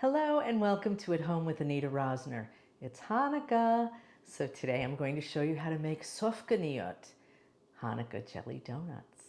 Hello and welcome to At Home with Anita Rosner. It's Hanukkah, so today I'm going to show you how to make Sufganiyot Hanukkah jelly donuts.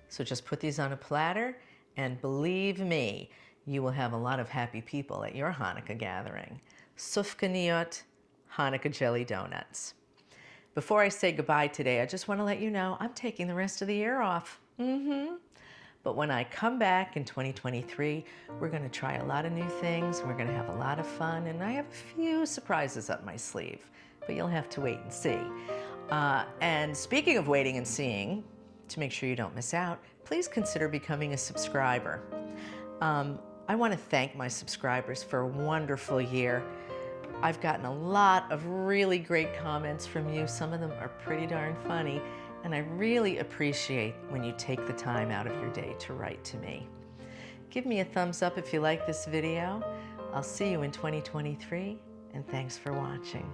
So just put these on a platter, and believe me, you will have a lot of happy people at your Hanukkah gathering. Sufganiyot Hanukkah jelly donuts. Before I say goodbye today, I just want to let you know I'm taking the rest of the year off. But when I come back in 2023, we're going to try a lot of new things. We're going to have a lot of fun, and I have a few surprises up my sleeve, but you'll have to wait and see. And speaking of waiting and seeing, to make sure you don't miss out, please consider becoming a subscriber. I want to thank my subscribers for a wonderful year. I've gotten a lot of really great comments from you. Some of them are pretty darn funny, and I really appreciate when you take the time out of your day to write to me. Give me a thumbs up if you like this video. I'll see you in 2023, and thanks for watching.